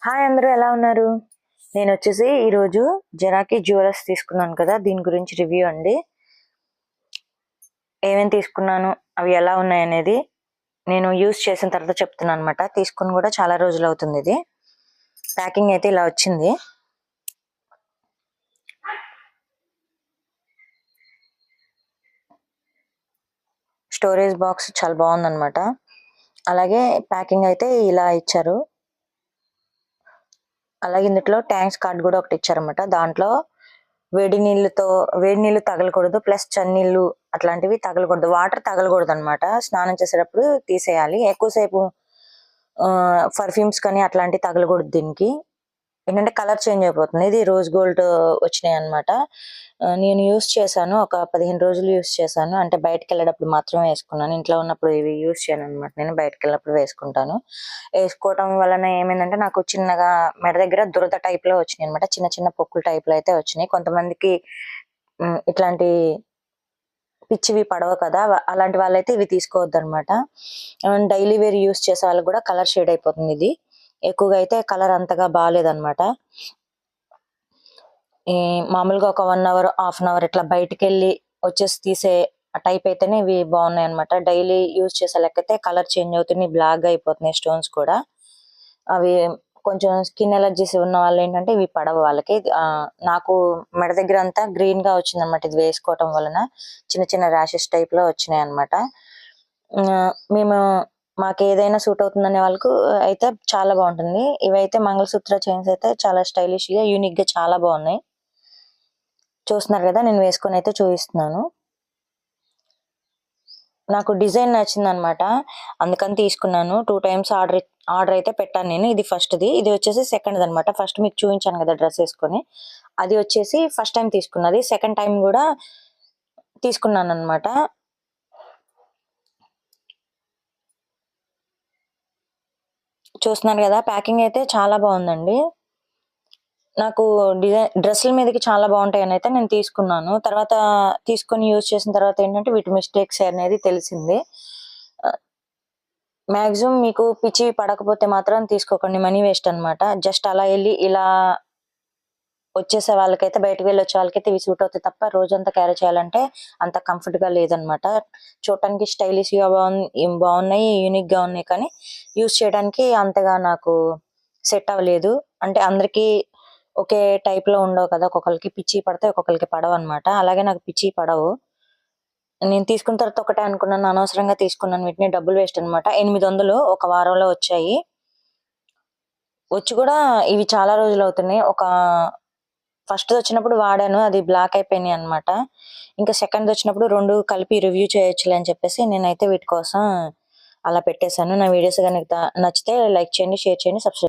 Hi అందరూ ఎలా ఉన్నారు? నేను వచ్చేసి ఈరోజు జెరాకి జ్యువెలర్స్ తీసుకున్నాను కదా, దీని గురించి రివ్యూ అండి. ఏమేమి తీసుకున్నాను, అవి ఎలా ఉన్నాయి అనేది నేను యూజ్ చేసిన తర్వాత చెప్తున్నాను అనమాట. తీసుకుని కూడా చాలా రోజులు అవుతుంది. ఇది ప్యాకింగ్ అయితే ఇలా వచ్చింది. స్టోరేజ్ బాక్స్ చాలా బాగుందన్నమాట. అలాగే ప్యాకింగ్ అయితే ఇలా ఇచ్చారు. అలాగే ఇందులో ట్యాంక్స్ కార్డ్ కూడా ఒకటి ఇచ్చారన్నమాట. దాంట్లో వేడి నీళ్లు తగలకూడదు, ప్లస్ చన్నీళ్ళు అట్లాంటివి తగలకూడదు, వాటర్ తగలకూడదు అనమాట. స్నానం చేసేటప్పుడు తీసేయాలి. ఎక్కువసేపు పర్ఫ్యూమ్స్ కానీ అట్లాంటివి తగలకూడదు. దీనికి ఏంటంటే కలర్ చేంజ్ అయిపోతుంది. ఇది రోజ్ గోల్డ్ వచ్చినాయి అనమాట. నేను యూస్ చేశాను, ఒక 15 రోజులు యూస్ చేశాను. అంటే బయటకు వెళ్ళేటప్పుడు మాత్రమే వేసుకున్నాను. ఇంట్లో ఉన్నప్పుడు ఇవి యూస్ చేయను అనమాట. నేను బయటకు వెళ్ళినప్పుడు వేసుకుంటాను. వేసుకోవటం వలన ఏమైందంటే నాకు చిన్నగా మెడ దగ్గర దురద టైప్ లో వచ్చినాయి అనమాట. చిన్న చిన్న పొక్కులు టైప్ లో అయితే వచ్చినాయి. కొంతమందికి ఇట్లాంటి పిచ్చివి పడవ కదా, అలాంటి వాళ్ళైతే ఇవి తీసుకోవద్దు అనమాట. డైలీ వేర్ యూస్ చేసే వాళ్ళకి కూడా కలర్ షేడ్ అయిపోతుంది. ఇది ఎక్కువగా అయితే కలర్ అంతగా బాగాలేదనమాట. మామూలుగా ఒక 1 అవర్, హాఫ్ అన్ అవర్ ఇట్లా బయటికి వెళ్ళి వచ్చేసి తీసే టైప్ అయితేనే ఇవి బాగున్నాయి అనమాట. డైలీ యూజ్ చేసే లెక్కైతే కలర్ చేంజ్ అవుతున్నాయి, బ్లాక్ గా అయిపోతున్నాయి స్టోన్స్ కూడా. అవి కొంచెం స్కిన్ ఎలర్జీస్ ఉన్న వాళ్ళు ఏంటంటే ఇవి పడవ వాళ్ళకి. నాకు మెడ దగ్గర అంతా గ్రీన్ గా వచ్చింది అనమాట. ఇది వేసుకోవటం వలన చిన్న చిన్న ర్యాషెస్ టైప్ లో వచ్చినాయి అనమాట. మాకు ఏదైనా సూట్ అవుతుందనే వాళ్ళకు అయితే చాలా బాగుంటుంది. ఇవైతే మంగళసూత్ర చైన్స్ అయితే చాలా స్టైలిష్ గా, యూనిక్ గా చాలా బాగున్నాయి. చూస్తున్నారు కదా, నేను వేసుకొని అయితే చూపిస్తున్నాను. నాకు డిజైన్ నచ్చింది అనమాట, అందుకని తీసుకున్నాను. 2 times ఆర్డర్ అయితే పెట్టాను నేను. ఇది ఫస్ట్ది, ఇది వచ్చేసి సెకండ్ అనమాట. ఫస్ట్ మీకు చూపించాను కదా డ్రెస్ వేసుకొని, అది వచ్చేసి ఫస్ట్ టైం తీసుకున్నది. సెకండ్ టైం కూడా తీసుకున్నాను అనమాట. చూస్తున్నారు కదా, ప్యాకింగ్ అయితే చాలా బాగుందండి. నాకు డ్రెస్సుల మీదకి చాలా బాగుంటాయి అని అయితే నేను తీసుకున్నాను. తర్వాత తీసుకొని యూజ్ చేసిన తర్వాత ఏంటంటే వీటి మిస్టేక్స్ అనేది తెలిసింది. మాక్సిమం మీకు పిచ్చి పడకపోతే మాత్రం తీసుకోకండి, మనీ వేస్ట్ అనమాట. జస్ట్ అలా వెళ్ళి ఇలా వచ్చేసే వాళ్ళకైతే, బయటకు వెళ్ళి వచ్చే వాళ్ళకైతే ఇవి సూట్ అవుతాయి తప్ప రోజంతా క్యారీ చేయాలంటే అంత కంఫర్ట్ గా లేదనమాట. చూడటానికి స్టైలిష్ గా బాగున్నాయి, యూనిక్ గా ఉన్నాయి, కానీ యూజ్ చేయడానికి అంతగా నాకు సెట్ అవ్వలేదు. అంటే అందరికి ఒకే టైప్ లో ఉండవు కదా, ఒక్కొక్కరికి పిచ్చి పడతాయి, ఒక్కొక్కరికి పడవు అనమాట. అలాగే నాకు పిచ్చి పడవు. నేను తీసుకున్న తర్వాత ఒకటే అనుకున్నాను, అనవసరంగా తీసుకున్నాను వీటిని, డబ్బులు వేస్ట్ అనమాట. 800 ఒక వారంలో వచ్చాయి. వచ్చి కూడా ఇవి చాలా రోజులు అవుతున్నాయి. ఫస్ట్ వచ్చినప్పుడు వాడాను, అది బ్లాక్ అయిపోయినాయి అనమాట. ఇంకా సెకండ్ వచ్చినప్పుడు 2 కలిపి రివ్యూ చేయొచ్చులే అని చెప్పేసి నేనైతే వీటి కోసం అలా పెట్టేశాను. నా వీడియోస్ కనుక నచ్చితే లైక్ చేయండి, షేర్ చేయండి, సబ్స్క్రైబ్